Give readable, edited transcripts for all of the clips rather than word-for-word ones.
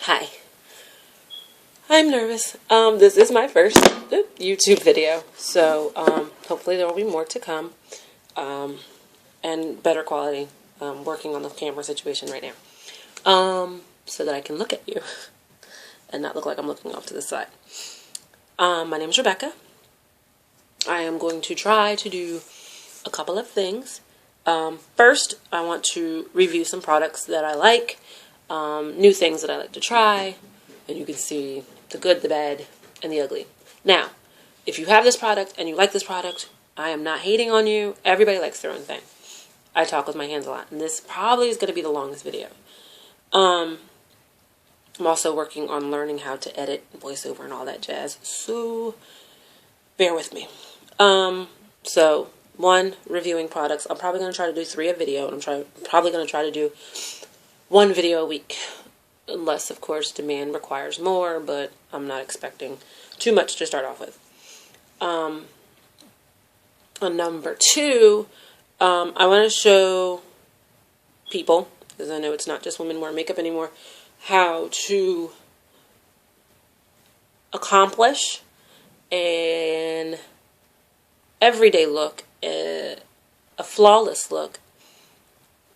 Hi. I'm nervous. This is my first YouTube video, so hopefully there will be more to come, and better quality. Working on the camera situation right now, so that I can look at you and not look like I'm looking off to the side. My name is Rebecca. I am going to try to do a couple of things. First, I want to review some products that I like, new things that I like to try, and you can see the good, the bad, and the ugly. Now, if you have this product and you like this product, I am not hating on you. Everybody likes their own thing. I talk with my hands a lot, and this probably is going to be the longest video. I'm also working on learning how to edit, voiceover, and all that jazz, so bear with me. So, one, reviewing products. I'm probably going to try to do 3 a video, and I'm probably going to try to do 1 video a week, unless, of course, demand requires more, but I'm not expecting too much to start off with. On number 2, I want to show people, because I know it's not just women wear makeup anymore, how to accomplish an everyday look, a flawless look,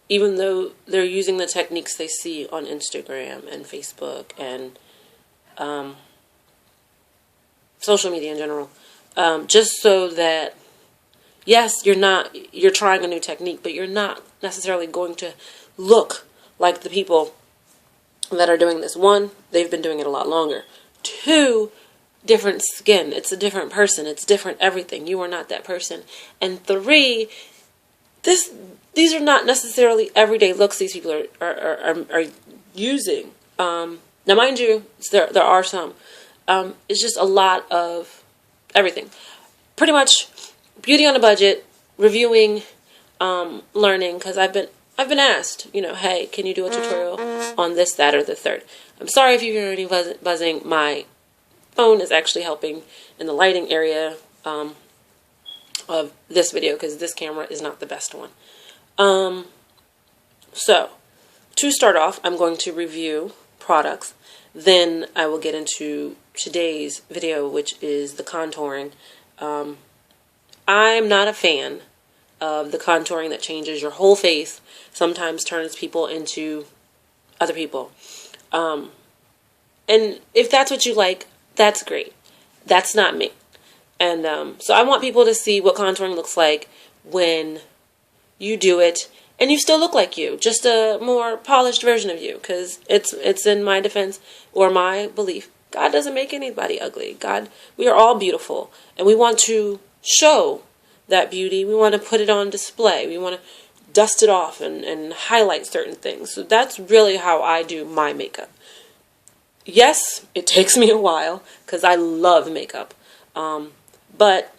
even though they're using the techniques they see on Instagram and Facebook and social media in general, just so that, yes, you're trying a new technique, but you're not necessarily going to look like the people that are doing this. 1, they've been doing it a lot longer. 2, different skin. It's a different person. It's different everything. You are not that person. And 3, these are not necessarily everyday looks these people are using. Now, mind you, there are some. It's just a lot of everything. Pretty much beauty on a budget, reviewing, learning, because I've been asked, hey, can you do a tutorial on this, that, or the third? I'm sorry if you hear any buzzing. My phone is actually helping in the lighting area of this video, because this camera is not the best one. So, to start off, I'm going to review products. Then I will get into today's video, which is the contouring. I'm not a fan of the contouring that changes your whole face, sometimes turns people into other people. And if that's what you like, that's great. That's not me. And so I want people to see what contouring looks like when you do it, and you still look like you, just a more polished version of you, because it's in my defense, or my belief, God doesn't make anybody ugly. We are all beautiful, and we want to show that beauty. We want to put it on display. We want to dust it off and highlight certain things. So that's really how I do my makeup. Yes, it takes me a while, because I love makeup, but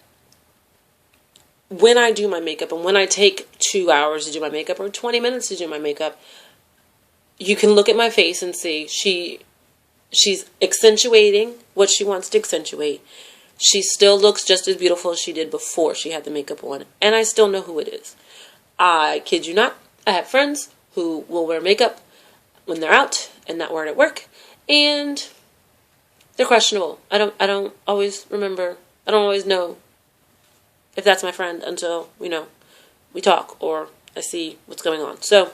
when I do my makeup, and when I take 2 hours to do my makeup, or 20 minutes to do my makeup, you can look at my face and see she's accentuating what she wants to accentuate. She still looks just as beautiful as she did before she had the makeup on, and I still know who it is. I kid you not, I have friends who will wear makeup when they're out and not wear it at work, and they're questionable. I don't always know if that's my friend until, we talk or I see what's going on. So,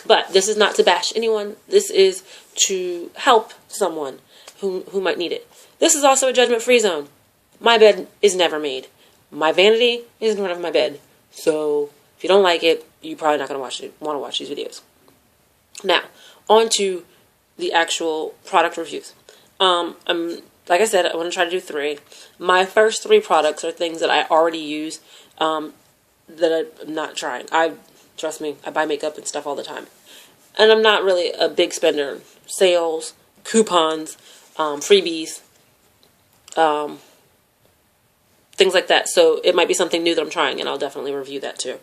but this is not to bash anyone. This is to help someone who might need it. This is also a judgment-free zone. My bed is never made. My vanity is in front of my bed. So, if you don't like it, you're probably not going to want to watch these videos. Now, on to the actual product reviews. Like I said, I want to try to do 3. My first 3 products are things that I already use, that I'm not trying. Trust me, I buy makeup and stuff all the time. And I'm not really a big spender. Sales, coupons, freebies, things like that. So it might be something new that I'm trying, and I'll definitely review that too.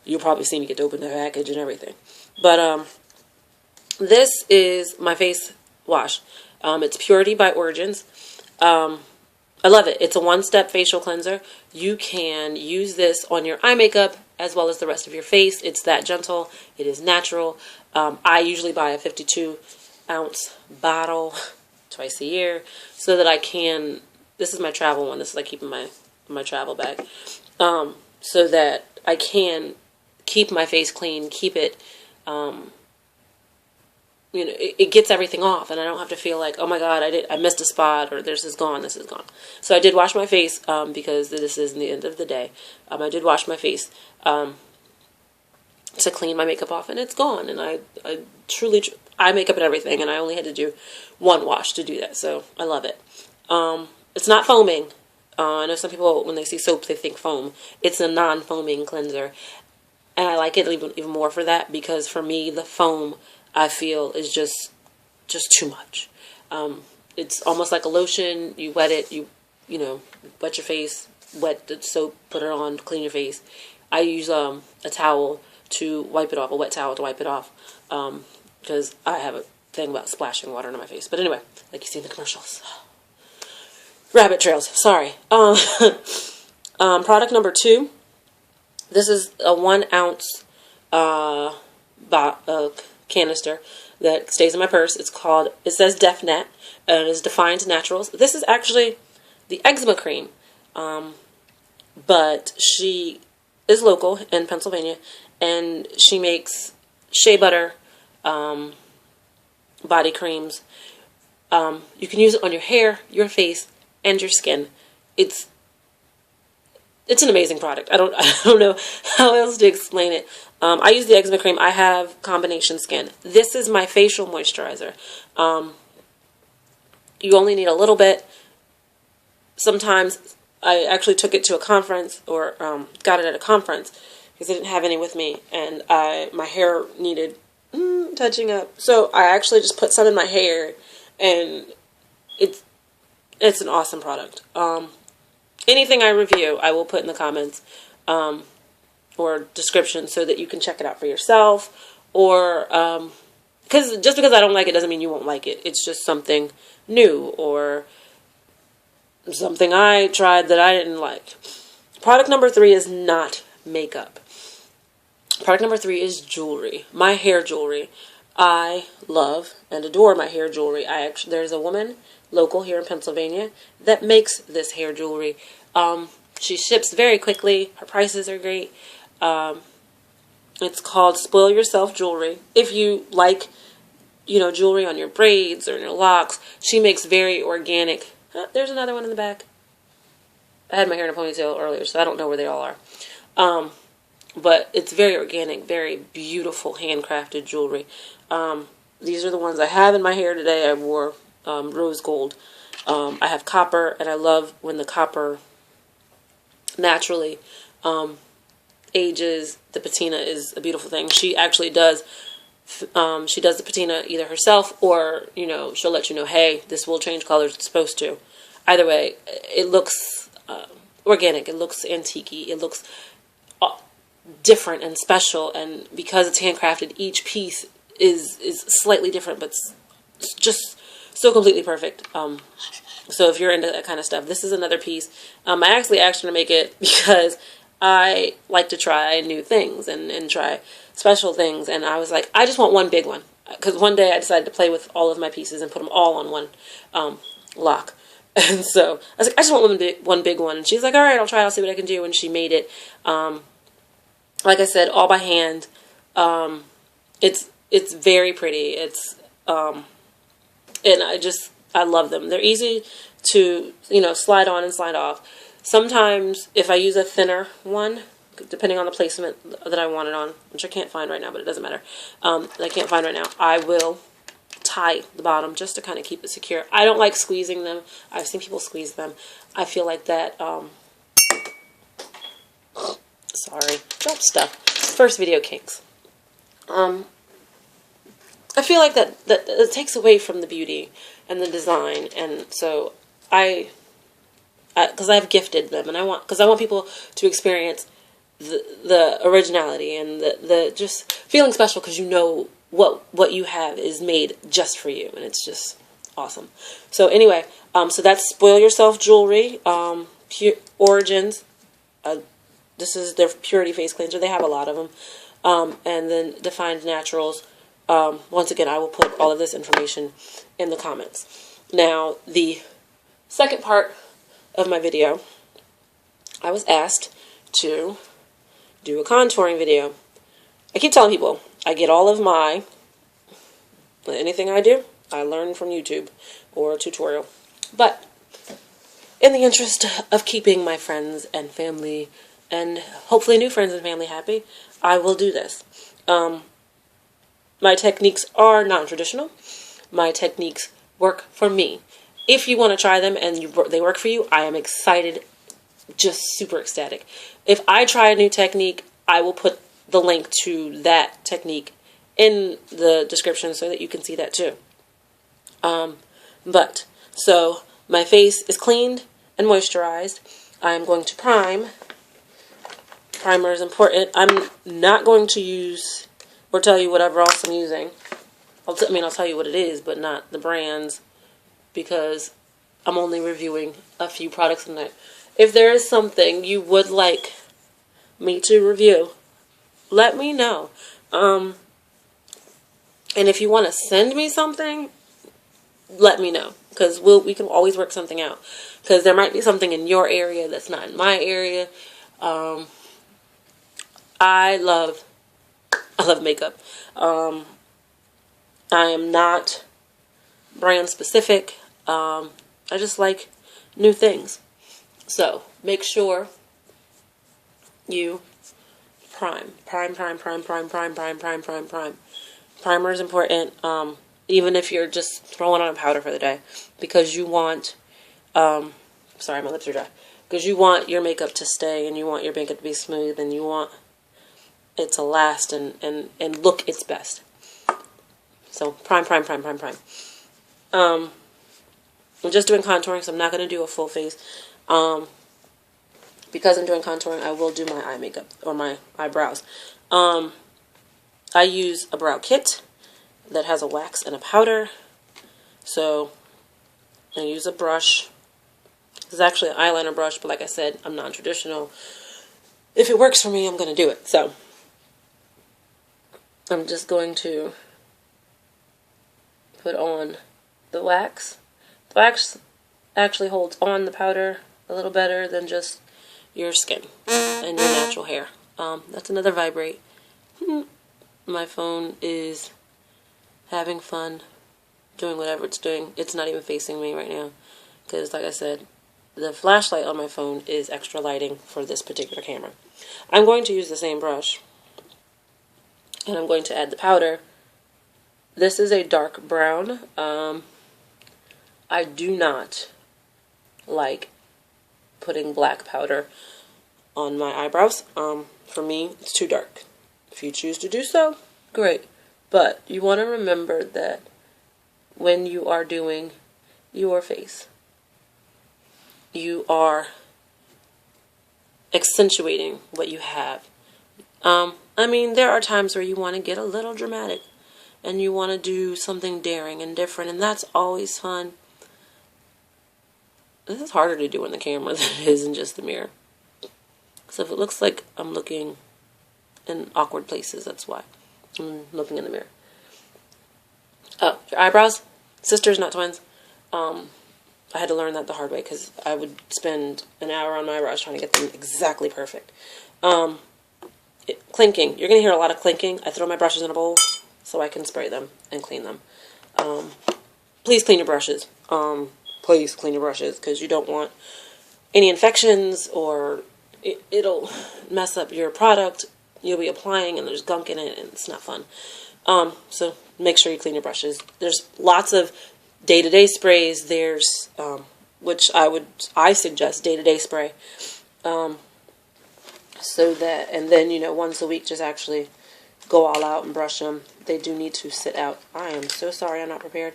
You'll probably see me get to open the package and everything. But this is my face wash. It's Purity by Origins. I love it. It's a 1-step facial cleanser. You can use this on your eye makeup as well as the rest of your face. It's that gentle. It is natural. I usually buy a 52 ounce bottle twice a year so that I can, this is my travel one, this is like keeping my travel bag, so that I can keep my face clean, keep it, it gets everything off, and I don't have to feel like, oh my god, I missed a spot, or this is gone. So I did wash my face, because this is the end of the day. I did wash my face to clean my makeup off, and it's gone. And I truly, I make up and everything, and I only had to do one wash to do that, so I love it. It's not foaming. I know some people, when they see soap, they think foam. It's a non-foaming cleanser, and I like it even more for that, because for me, the foam, I feel, is just too much. It's almost like a lotion. You wet it, you wet your face, wet the soap, put it on, clean your face. I use a towel to wipe it off, a wet towel to wipe it off, because I have a thing about splashing water into my face. But anyway, like you see in the commercials. Rabbit trails, sorry. Product number 2. This is a 1 ounce canister that stays in my purse. It says DefNet, and it is Defined Naturals. This is actually the eczema cream, but she is local in Pennsylvania, and she makes shea butter body creams. You can use it on your hair, your face, and your skin. It's an amazing product. I don't know how else to explain it. I use the eczema cream. I have combination skin. This is my facial moisturizer. You only need a little bit. Sometimes I actually took it to a conference, or got it at a conference, because I didn't have any with me, and my hair needed touching up. So I actually just put some in my hair, and it's an awesome product. Anything I review, I will put in the comments or description, so that you can check it out for yourself. Or just because I don't like it doesn't mean you won't like it. It's just something new, or something I tried that I didn't like. Product number 3 is not makeup. Product number 3 is jewelry. My hair jewelry. I love and adore my hair jewelry. There's a woman local here in Pennsylvania that makes this hair jewelry. She ships very quickly. Her prices are great. It's called Spoil Yourself Jewelry. If you like, jewelry on your braids or in your locks, she makes very organic. There's another one in the back. I had my hair in a ponytail earlier, so I don't know where they all are. But it's very organic, very beautiful handcrafted jewelry. These are the ones I have in my hair today. I wore rose gold. I have copper, and I love when the copper naturally ages. The patina is a beautiful thing. She actually does. She does the patina either herself, or she'll let you know, hey, this will change colors. It's supposed to. Either way, it looks organic. It looks antique-y. It looks different and special, and because it's handcrafted, each piece is slightly different, but it's just so completely perfect. So if you're into that kind of stuff, this is another piece. I actually asked her to make it because I like to try new things and try special things, and I was like, I just want one big one, because one day I decided to play with all of my pieces and put them all on one lock. And so I was like, I just want one big one. And she's like, all right, I'll try. I'll see what I can do. And she made it. Like I said, all by hand. It's very pretty. It's and I love them. They're easy to slide on and slide off. Sometimes if I use a thinner one, depending on the placement that I want it on, which I can't find right now, but it doesn't matter. That I can't find right now. I will tie the bottom just to kind of keep it secure. I don't like squeezing them. I've seen people squeeze them. I feel like that. Sorry, drop stuff. First video kinks. I feel like that it takes away from the beauty and the design, and so because I've gifted them, and I want people to experience the originality and the just feeling special, because what you have is made just for you, and it's just awesome. So anyway, so that's Spoil Yourself Jewelry, Origins. This is their Purity Face Cleanser. They have a lot of them. And then Defined Naturals. Once again, I will put all of this information in the comments. Now, the second part of my video, I was asked to do a contouring video. I keep telling people, I get all of anything I do, I learn from YouTube or a tutorial. But in the interest of keeping my friends and family, and hopefully new friends and family happy, I will do this. My techniques are non-traditional. My techniques work for me. If you want to try them and they work for you, I am excited, just super ecstatic. If I try a new technique, I will put the link to that technique in the description so that you can see that too. So my face is cleaned and moisturized. I'm going to prime. Primer is important. I'm not going to use or tell you whatever else I'm using. I'll tell you what it is, but not the brands, because I'm only reviewing a few products in there. If there is something you would like me to review, let me know. And if you want to send me something, let me know, because we can always work something out. Because there might be something in your area that's not in my area. I love makeup. I am not brand specific. I just like new things. So make sure you prime. Primer is important. Even if you're just throwing on a powder for the day, because you want, sorry, my lips are dry, because you want your makeup to stay, and you want your makeup to be smooth, and you want it to last and look its best. So prime. I'm just doing contouring, so I'm not going to do a full face. Because I'm doing contouring, I will do my eye makeup or my eyebrows. I use a brow kit that has a wax and a powder. So I use a brush. This is actually an eyeliner brush, but like I said, I'm non-traditional. If it works for me, I'm going to do it. So I'm just going to put on the wax. The wax actually holds on the powder a little better than just your skin and your natural hair. That's another vibrate. My phone is having fun doing whatever it's doing. It's not even facing me right now, because like I said, the flashlight on my phone is extra lighting for this particular camera. I'm going to use the same brush, and I'm going to add the powder. This is a dark brown. I do not like putting black powder on my eyebrows. For me, it's too dark. If you choose to do so, great. But you want to remember that when you are doing your face, you are accentuating what you have. There are times where you want to get a little dramatic and you want to do something daring and different, and that's always fun. This is harder to do in the camera than it is in just the mirror. So if it looks like I'm looking in awkward places, that's why I'm looking in the mirror. Oh, your eyebrows? Sisters, not twins. I had to learn that the hard way, because I would spend an hour on my eyebrows trying to get them exactly perfect. Clinking. You're going to hear a lot of clinking. I throw my brushes in a bowl so I can spray them and clean them. Please clean your brushes. Please clean your brushes, because you don't want any infections, or it'll mess up your product. You'll be applying and there's gunk in it, and it's not fun. So make sure you clean your brushes. There's lots of day-to-day sprays. There's which I suggest day-to-day spray. So that, and then once a week, just actually go all out and brush them. They do need to sit out. I am so sorry, I'm not prepared.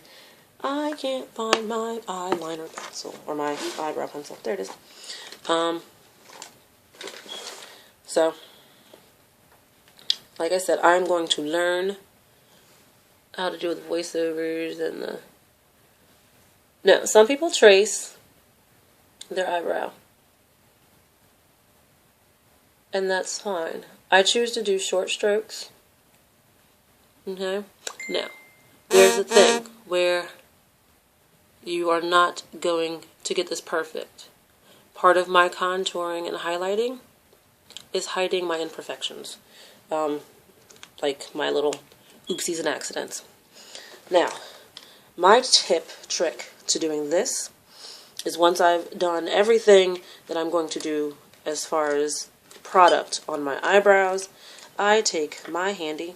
I can't find my eyeliner pencil, or my eyebrow pencil. There it is. So, like I said, I'm going to learn how to do the voiceovers and the... No, some people trace their eyebrow, and that's fine. I choose to do short strokes Okay? Now, there's a thing where you are not going to get this perfect. Part of my contouring and highlighting is hiding my imperfections. Like my little oopsies and accidents. Now, my trick to doing this is once I've done everything that I'm going to do as far as product on my eyebrows, I take my handy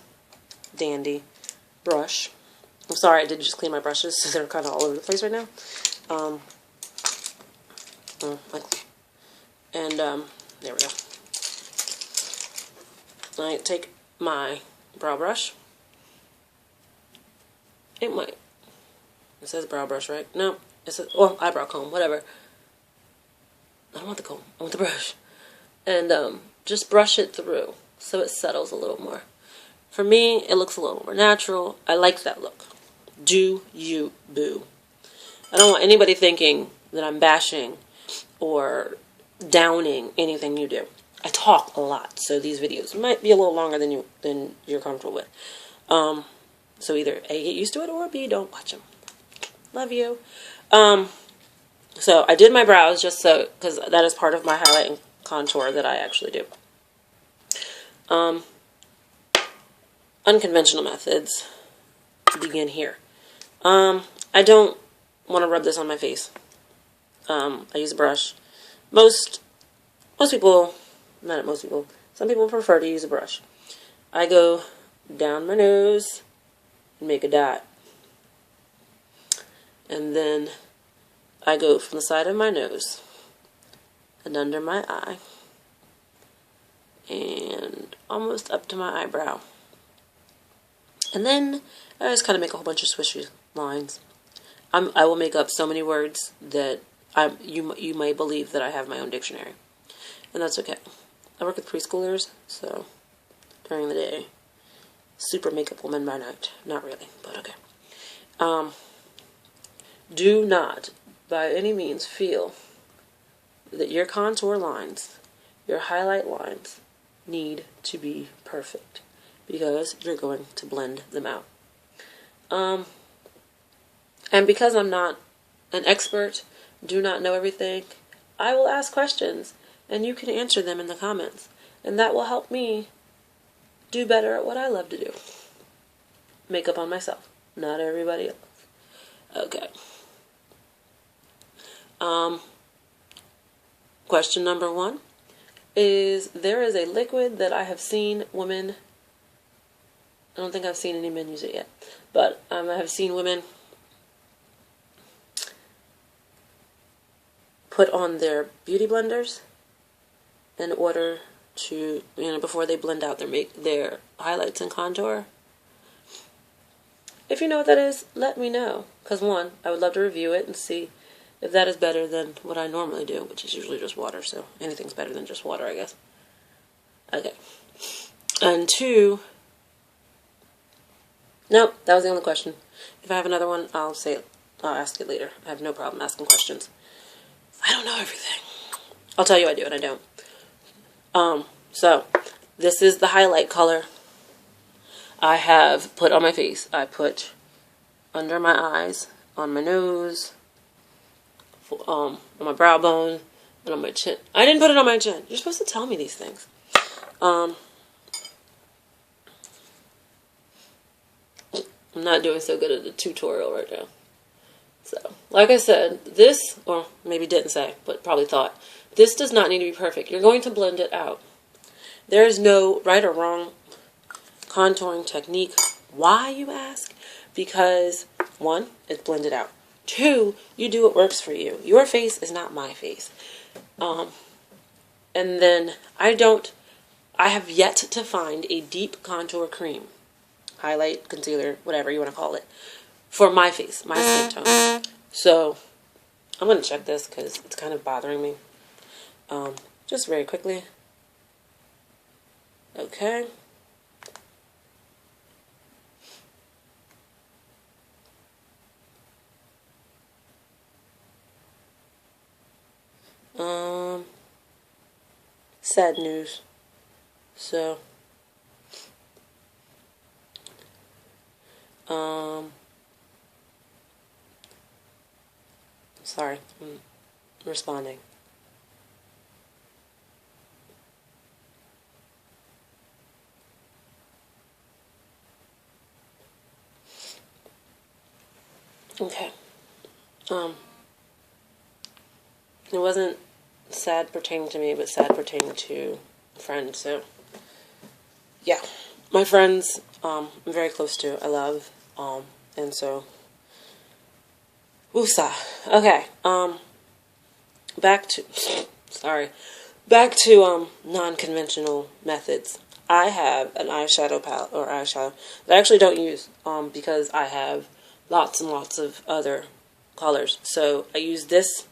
dandy brush. I'm sorry, I did just clean my brushes, so they're kind of all over the place right now. There we go. I take my brow brush. It says brow brush, right? No, it says, or eyebrow comb, whatever. I don't want the comb, I want the brush. And just brush it through so it settles a little more. For me, it looks a little more natural. I like that look. Do you, boo. I don't want anybody thinking that I'm bashing or downing anything you do. I talk a lot, so these videos might be a little longer than you're comfortable with. So either A, get used to it, or B, don't watch them. Love you. So I did my brows just so, because that is part of my highlight and contour that I actually do. Unconventional methods begin here. I don't want to rub this on my face. I use a brush. Most people, not most people, some people prefer to use a brush. I go down my nose and make a dot. And then I go from the side of my nose and under my eye and almost up to my eyebrow. And then I just kind of make a whole bunch of swishy lines. I will make up so many words that you may believe that I have my own dictionary. And that's okay. I work with preschoolers, so during the day, super makeup woman by night. Not really, but okay. Do not, by any means, feel that your contour lines, your highlight lines, need to be perfect, because you're going to blend them out. And because I'm not an expert, do not know everything, I will ask questions, and you can answer them in the comments. And that will help me do better at what I love to do. Makeup on myself, not everybody else. Okay. Question number 1 is, there is a liquid that I have seen women, I don't think I've seen any men use it yet, but I have seen women put on their beauty blenders in order to, before they blend out their highlights and contour. If you know what that is, let me know. Because 1, I would love to review it and see if that is better than what I normally do, which is usually just water, so anything's better than just water, I guess. Okay. And 2, nope, that was the only question. If I have another one, I'll ask it later. I have no problem asking questions. I don't know everything. I'll tell you I do and I don't. So, this is the highlight color I have put on my face. I put under my eyes, on my nose, on my brow bone, and on my chin. I didn't put it on my chin. You're supposed to tell me these things. I'm not doing so good at the tutorial right now. So, like I said, this, or maybe didn't say, but probably thought, this does not need to be perfect. You're going to blend it out. There is no right or wrong contouring technique. Why, you ask? Because 1, it's blended out. 2, you do what works for you. Your face is not my face. And then I have yet to find a deep contour cream, highlight, concealer, whatever you want to call it, for my face, my skin tone. So I'm going to check this because it's kind of bothering me. Just very quickly. Okay. Sad news. So, Sorry, I'm responding. Okay. It wasn't sad pertaining to me, but sad pertaining to friends. So, yeah, my friends, I'm very close to. I love, and so, woosah. Okay. Back to, sorry, back to non-conventional methods. I have an eyeshadow palette or eyeshadow that I actually don't use because I have lots and lots of other colors. So I use this.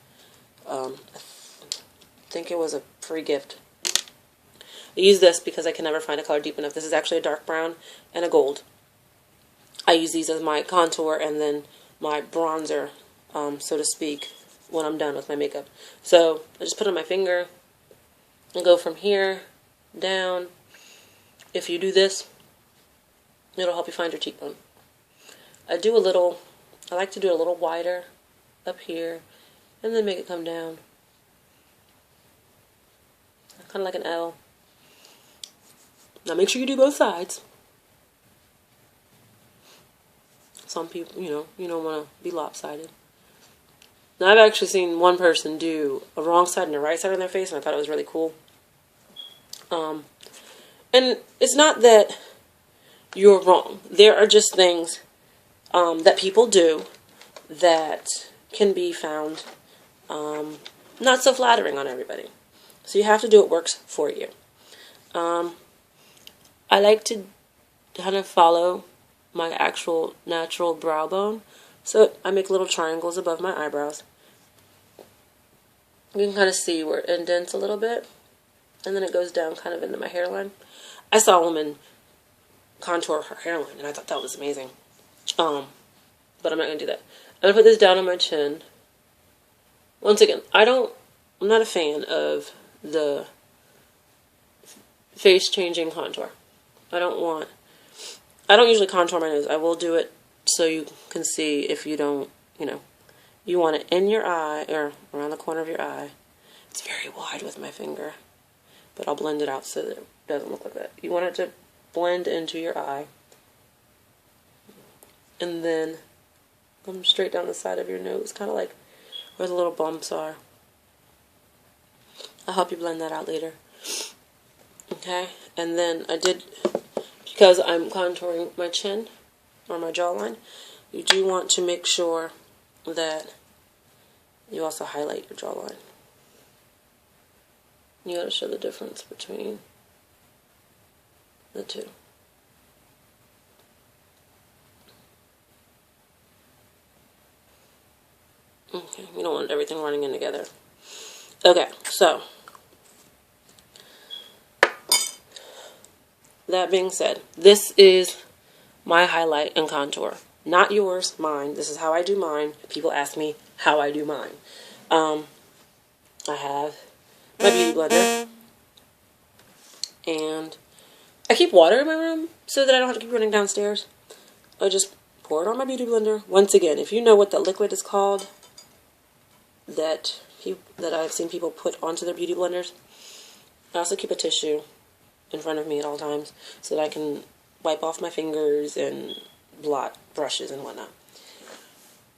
I think it was a free gift. I use this because I can never find a color deep enough. This is actually a dark brown and a gold. I use these as my contour and then my bronzer, so to speak, when I'm done with my makeup. So I just put it on my finger and go from here down. If you do this, it'll help you find your cheekbone. I like to do it a little wider up here and then make it come down. Kind of like an L. Now make sure you do both sides. Some people, you don't want to be lopsided. Now I've actually seen one person do a wrong side and a right side on their face, and I thought it was really cool. And it's not that you're wrong. There are just things that people do that can be found not so flattering on everybody. So you have to do what works for you. I like to kind of follow my actual natural brow bone. So I make little triangles above my eyebrows. You can kind of see where it indents a little bit. And then it goes down kind of into my hairline. I saw a woman contour her hairline, and I thought that was amazing. But I'm not going to do that. I'm going to put this down on my chin. Once again, I'm not a fan of the face changing contour. I don't usually contour my nose. I will do it so you can see if you don't, you want it in your eye or around the corner of your eye. It's very wide with my finger, but I'll blend it out so that it doesn't look like that. You want it to blend into your eye and then come straight down the side of your nose, kind of like where the little bumps are. I'll help you blend that out later. Okay, and then because I'm contouring my chin or my jawline, you do want to make sure that you also highlight your jawline. You got to show the difference between the two. Okay, you don't want everything running in together. Okay, so that being said, this is my highlight and contour. Not yours, mine. This is how I do mine. People ask me how I do mine. I have my beauty blender. And I keep water in my room so that I don't have to keep running downstairs. I just pour it on my beauty blender. Once again, if you know what the liquid is called that I've seen people put onto their beauty blenders, I also keep a tissue in front of me at all times so that I can wipe off my fingers and blot brushes and whatnot.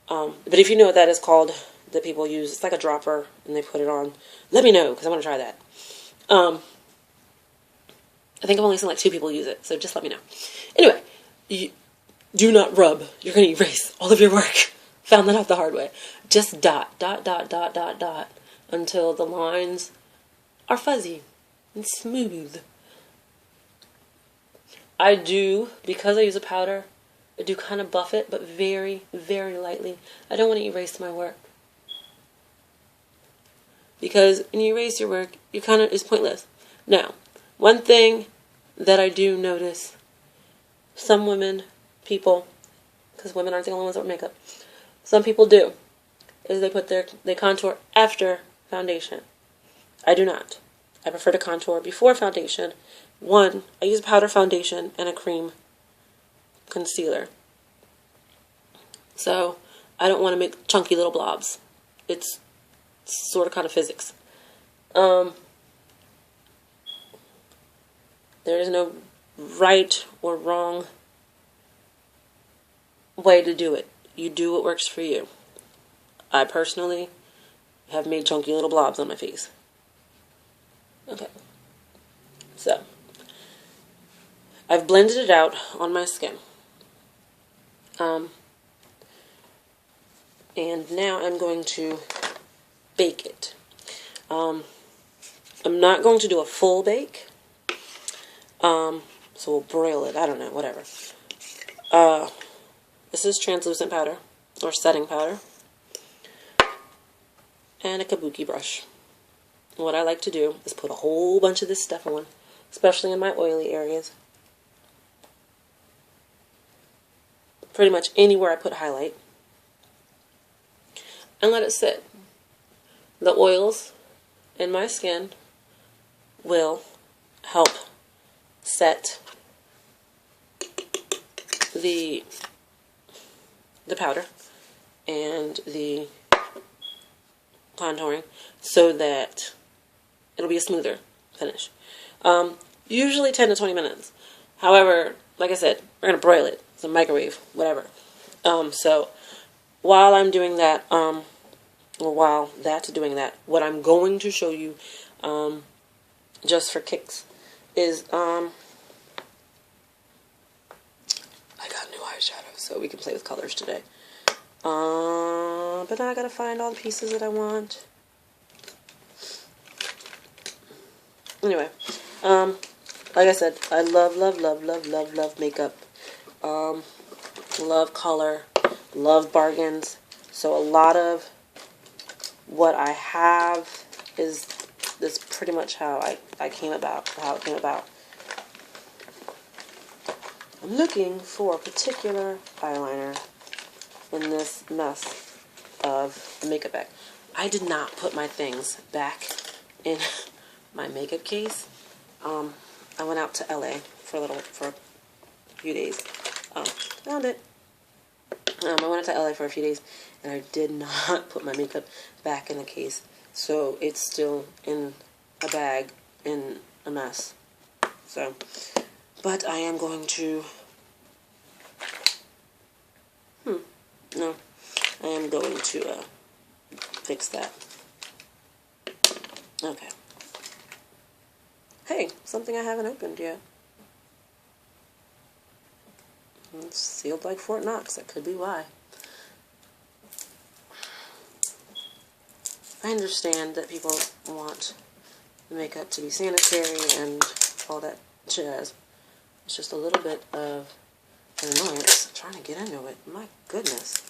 But if you know what that is called that people use, it's like a dropper and they put it on. Let me know because I want to try that. I think I've only seen like 2 people use it, so just let me know. Anyway, you do not rub. You're going to erase all of your work. Found that out the hard way. Just dot, dot, dot, dot, dot, dot until the lines are fuzzy and smooth. I do, because I use a powder, I do kind of buff it, but very, very lightly. I don't want to erase my work. Because when you erase your work, it's pointless. Now, one thing that I do notice, some people, because women aren't the only ones that wear makeup, some people do, is they contour after foundation. I do not. I prefer to contour before foundation. I use a powder foundation and a cream concealer. So I don't want to make chunky little blobs. It's sort of kind of physics. There is no right or wrong way to do it. You do what works for you. I personally have made chunky little blobs on my face. Okay. So, I've blended it out on my skin. And now I'm going to bake it. I'm not going to do a full bake. So we'll broil it. I don't know, whatever. This is translucent powder, or setting powder, and a kabuki brush. What I like to do is put a whole bunch of this stuff on, especially in my oily areas. Pretty much anywhere I put highlight. And let it sit. The oils in my skin will help set the powder and the contouring so that it'll be a smoother finish. Usually 10 to 20 minutes. However, like I said, we're going to broil it. It's a microwave, whatever. So while I'm doing that, or while that's doing that, what I'm going to show you, just for kicks, is I got new eyeshadow, so we can play with colors today. But now I gotta find all the pieces that I want. Anyway, like I said, I love makeup. Love color, love bargains. So a lot of what I have is pretty much how it came about. I'm looking for a particular eyeliner in this mess of a makeup bag. I did not put my things back in my makeup case. I went out to LA for a few days. Found it. I went out to LA for a few days, and I did not put my makeup back in the case, so it's still in a bag in a mess. So, but I am going to. No, I am going to fix that. Okay. Hey, something I haven't opened yet. It's sealed like Fort Knox. That could be why. I understand that people want the makeup to be sanitary and all that jazz. It's just a little bit of an annoyance trying to get into it. My goodness.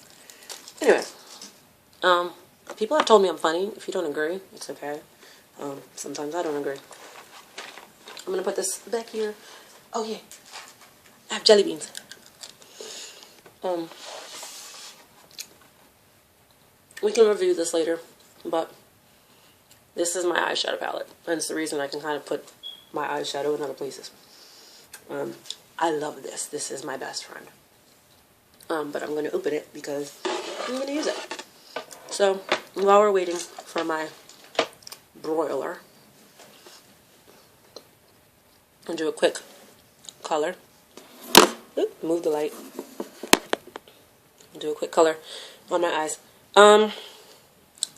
Anyway, people have told me I'm funny. If you don't agree, it's okay. Sometimes I don't agree. I'm going to put this back here. Oh, yeah. I have jelly beans. We can review this later, but this is my eyeshadow palette, and it's the reason I can kind of put my eyeshadow in other places. I love this. This is my best friend. But I'm going to open it because I'm going to use it. So, while we're waiting for my broiler, I'll do a quick color. Oop, move the light. Do a quick color on my eyes.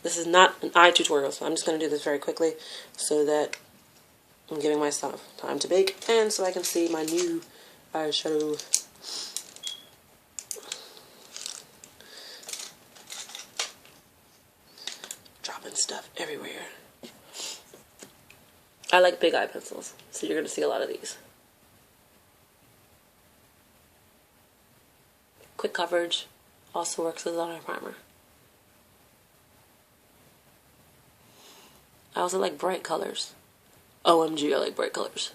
This is not an eye tutorial, so I'm just going to do this very quickly so that I'm giving myself time to bake and so I can see my new eyeshadow. Dropping stuff everywhere. I like big eye pencils, so you're going to see a lot of these. Quick coverage also works as an eye primer. I also like bright colors. OMG, I like bright colors.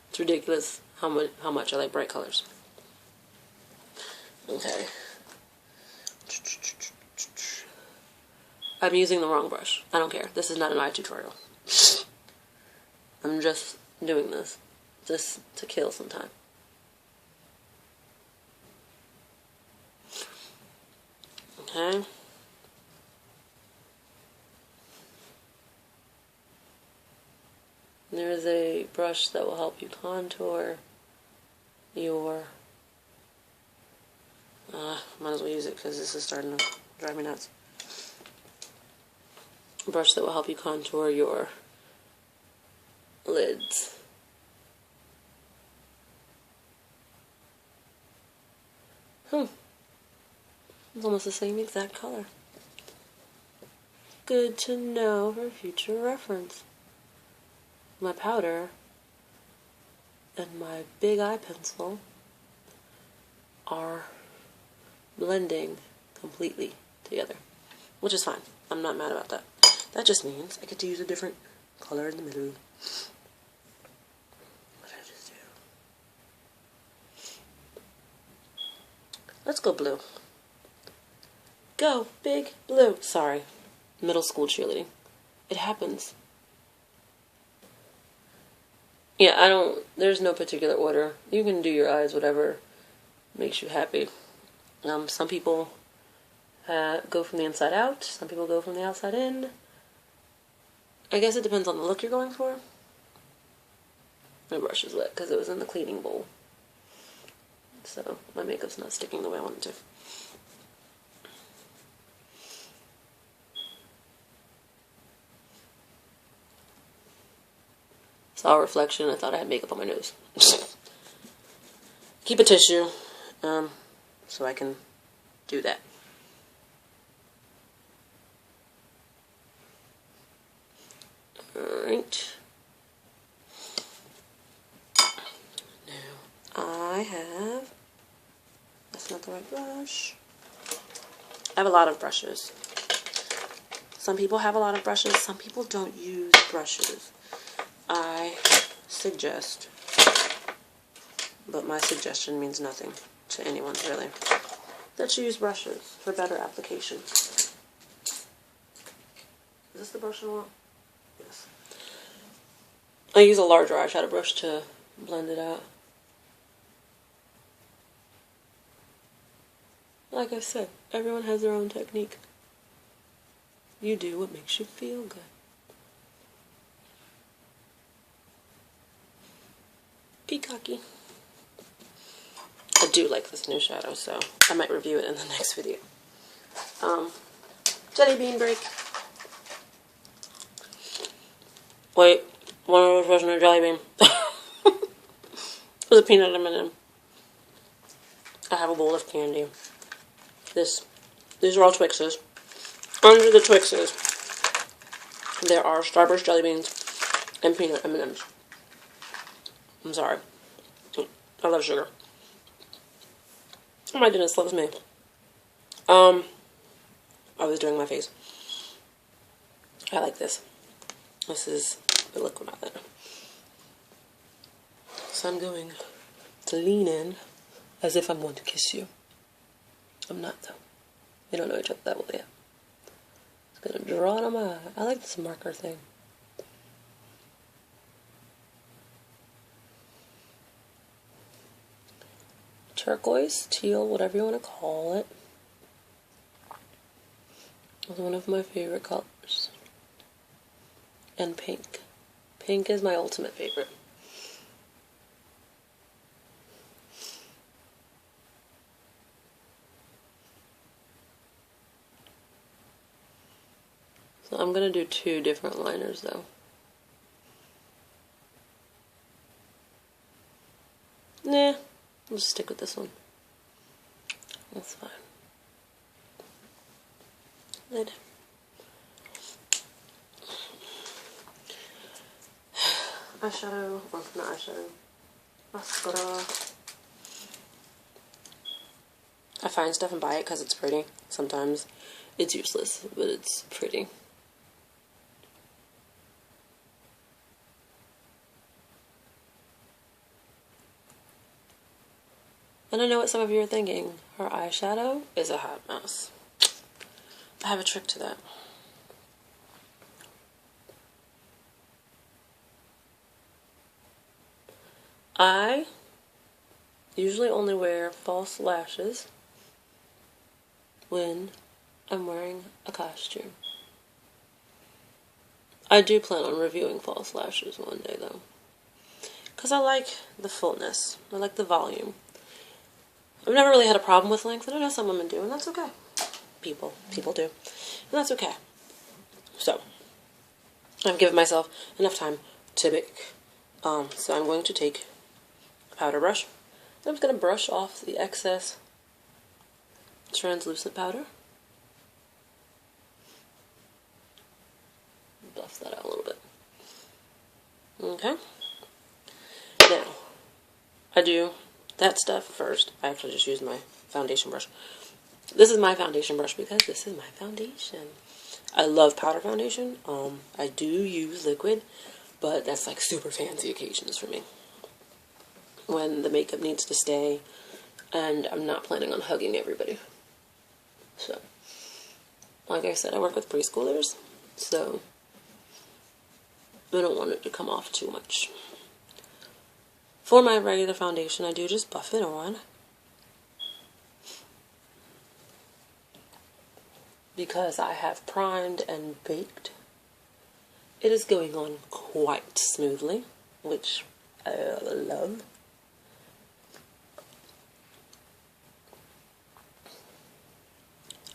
It's ridiculous how much I like bright colors. Okay. I'm using the wrong brush. I don't care. This is not an eye tutorial. I'm just doing this just to kill some time. Okay. There's a brush that will help you contour your... might as well use it because this is starting to drive me nuts. A brush that will help you contour your lids. It's almost the same exact color. Good to know for future reference. My powder and my big eye pencil are blending completely together, which is fine. I'm not mad about that. That just means I get to use a different color in the middle. What did I just do? Let's go blue. Go, big blue. Sorry, middle school cheerleading. It happens. Yeah, there's no particular order. You can do your eyes, whatever makes you happy. Some people go from the inside out. Some people go from the outside in. I guess it depends on the look you're going for. My brush is wet because it was in the cleaning bowl. So my makeup's not sticking the way I want it to. Saw a reflection. I thought I had makeup on my nose. Keep a tissue so I can do that. Alright. Now I have... That's not the right brush. I have a lot of brushes. Some people have a lot of brushes. Some people don't use brushes. I suggest, but my suggestion means nothing to anyone really, that you use brushes for better application. Is this the brush I want? Yes. I use a larger eyeshadow brush to blend it out. Like I said, everyone has their own technique. You do what makes you feel good. Peacocky. I do like this new shadow, so I might review it in the next video. Jelly bean break. Wait, one of those wasn't a jelly bean. It was a peanut M&M. I have a bowl of candy. These are all Twixes. Under the Twixes, there are Starburst jelly beans and peanut M&Ms. I'm sorry. I love sugar. My dentist loves me. I was doing my face. I like this. This is the liquid eyeliner. So I'm going to lean in as if I'm going to kiss you. I'm not though. We don't know each other that well yet. It's gonna draw it on my eye. I like this marker thing. Turquoise, teal, whatever you want to call it, is one of my favorite colors. And pink. Pink is my ultimate favorite. So I'm going to do 2 different liners though. Nah, I'll just stick with this one. That's fine. Lid. Eyeshadow, or not eyeshadow, mascara. I find stuff and buy it because it's pretty. Sometimes it's useless, but it's pretty. And I know what some of you are thinking. Her eyeshadow is a hot mess. I have a trick to that. I usually only wear false lashes when I'm wearing a costume. I do plan on reviewing false lashes one day, though. Because I like the fullness. I like the volume. I've never really had a problem with length, and I know some women do, and that's okay. People do. And that's okay. So, I've given myself enough time to bake. So I'm going to take a powder brush. I'm just going to brush off the excess translucent powder. Buff that out a little bit. Okay. Now, I do that stuff first. I actually just use my foundation brush. This is my foundation brush because this is my foundation. I love powder foundation. I do use liquid, but that's like super fancy occasions for me. When the makeup needs to stay and I'm not planning on hugging everybody. So, like I said, I work with preschoolers, so I don't want it to come off too much. For my regular foundation, I do just buff it on. Because I have primed and baked. It is going on quite smoothly, which I love.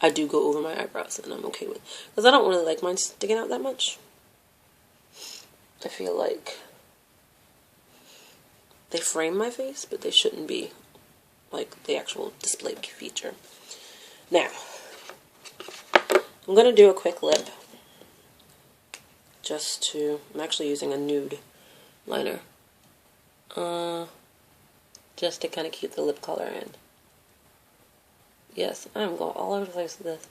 I do go over my eyebrows, and I'm okay with it. Because I don't really like mine sticking out that much. I feel like they frame my face, but they shouldn't be like the actual display feature. Now, I'm going to do a quick lip. I'm actually using a nude liner. Just to kind of keep the lip color in. Yes, I'm going all over the place with this.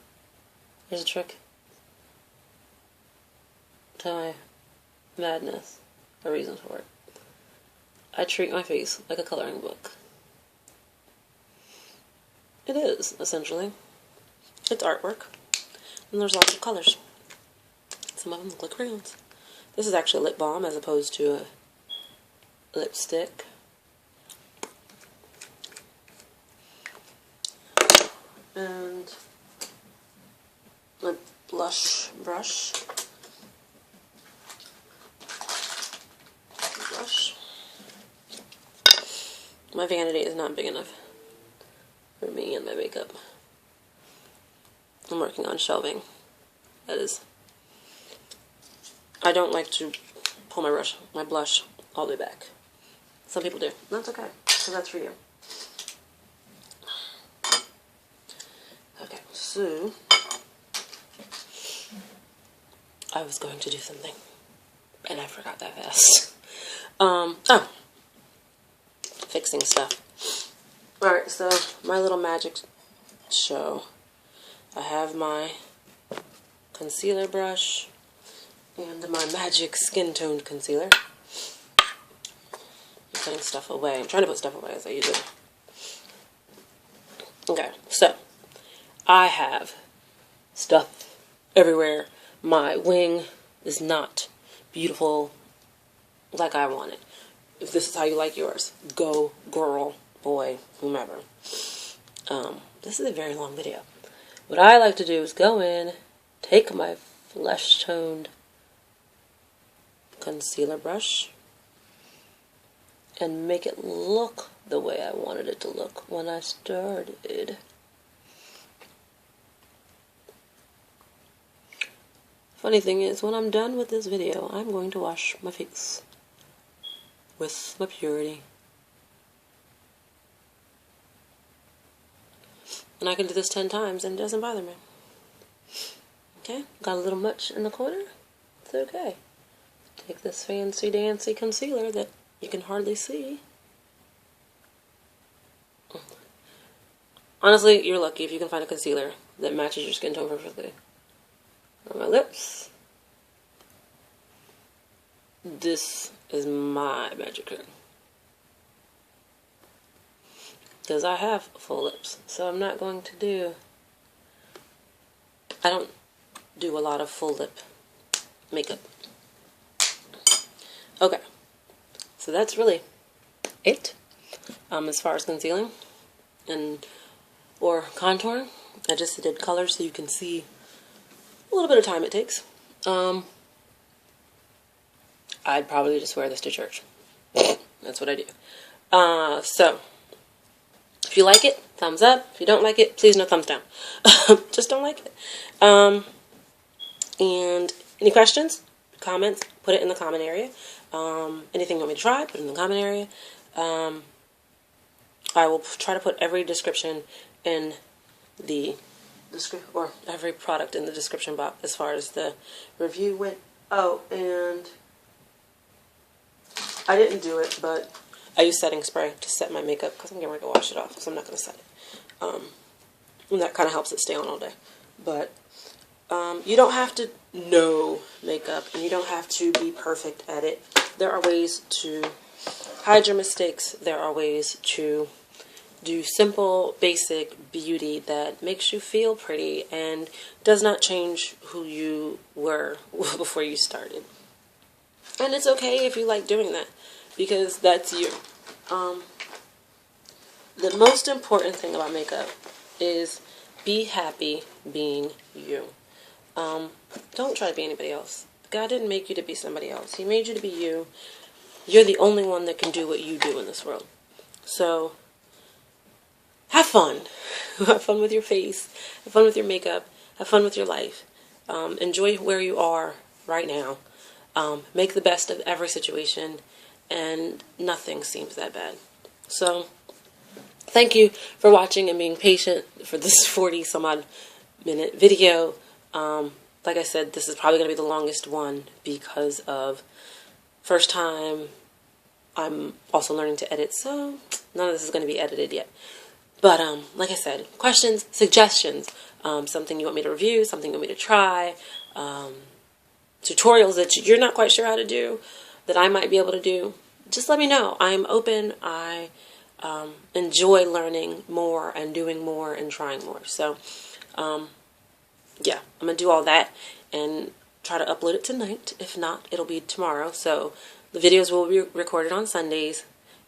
Here's a trick to my madness. A reason for it. I treat my face like a coloring book. It is, essentially. It's artwork. And there's lots of colors. Some of them look like crayons. This is actually a lip balm as opposed to a lipstick. And my blush brush. My vanity is not big enough for me and my makeup. I'm working on shelving. That is, I don't like to pull my blush all the way back. Some people do. That's okay, because that's for you. Okay, so I was going to do something, and I forgot that fast. Fixing stuff. Alright, so my little magic show. I have my concealer brush and my magic skin toned concealer. I'm putting stuff away. I'm trying to put stuff away as I use it. Okay, so I have stuff everywhere. My wing is not beautiful like I want it. If this is how you like yours, go girl, boy, whomever. This is a very long video. What I like to do is go in, take my flesh toned concealer brush and make it look the way I wanted it to look when I started. Funny thing is, when I'm done with this video, I'm going to wash my face with my Purity. And I can do this 10 times and it doesn't bother me. Okay, got a little much in the corner? It's okay. Take this fancy dancy concealer that you can hardly see. Honestly, you're lucky if you can find a concealer that matches your skin tone perfectly. On my lips. This is my magic trick. Because I have full lips, so I'm not going to do... I don't do a lot of full lip makeup. Okay, so that's really it as far as concealing or contouring. I just did color so you can see a little bit of time it takes. I'd probably just wear this to church. That's what I do. So, if you like it, thumbs up. If you don't like it, please no thumbs down. Just don't like it. And any questions, comments, put it in the comment area. Anything you want me to try, put it in the comment area. I will try to put every description in the or every product in the description box as far as the review went. Oh, and I didn't do it, but I use setting spray to set my makeup because I'm getting ready to wash it off, so I'm not going to set it. And that kind of helps it stay on all day. But you don't have to know makeup, and you don't have to be perfect at it. There are ways to hide your mistakes. There are ways to do simple, basic beauty that makes you feel pretty and does not change who you were before you started. And it's okay if you like doing that, because that's you. The most important thing about makeup is be happy being you. Don't try to be anybody else. God didn't make you to be somebody else. He made you to be you. You're the only one that can do what you do in this world. So, have fun. Have fun with your face. Have fun with your makeup. Have fun with your life. Enjoy where you are right now. Make the best of every situation, and nothing seems that bad. So, thank you for watching and being patient for this 40-some-odd minute video. Like I said, this is probably going to be the longest one because of first time. I'm also learning to edit, so none of this is going to be edited yet. But, like I said, questions, suggestions, something you want me to review, something you want me to try, tutorials that you're not quite sure how to do, that I might be able to do, just let me know. I'm open. I enjoy learning more and doing more and trying more. So, yeah, I'm going to do all that and try to upload it tonight. If not, it'll be tomorrow. So, the videos will be recorded on Sundays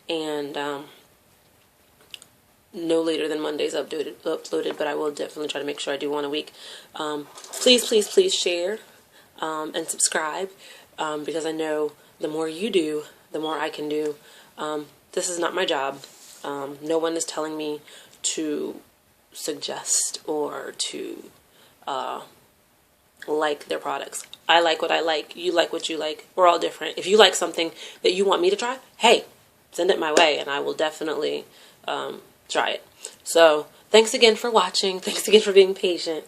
and no later than Mondays uploaded, but I will definitely try to make sure I do one a week. Please, please, please share and subscribe because I know the more you do, the more I can do. This is not my job. No one is telling me to suggest or to like their products. I like what I like. You like what you like. We're all different. If you like something that you want me to try, hey, send it my way and I will definitely try it. So, thanks again for watching. Thanks again for being patient.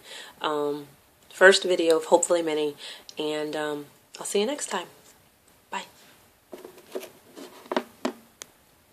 First video of hopefully many. And I'll see you next time.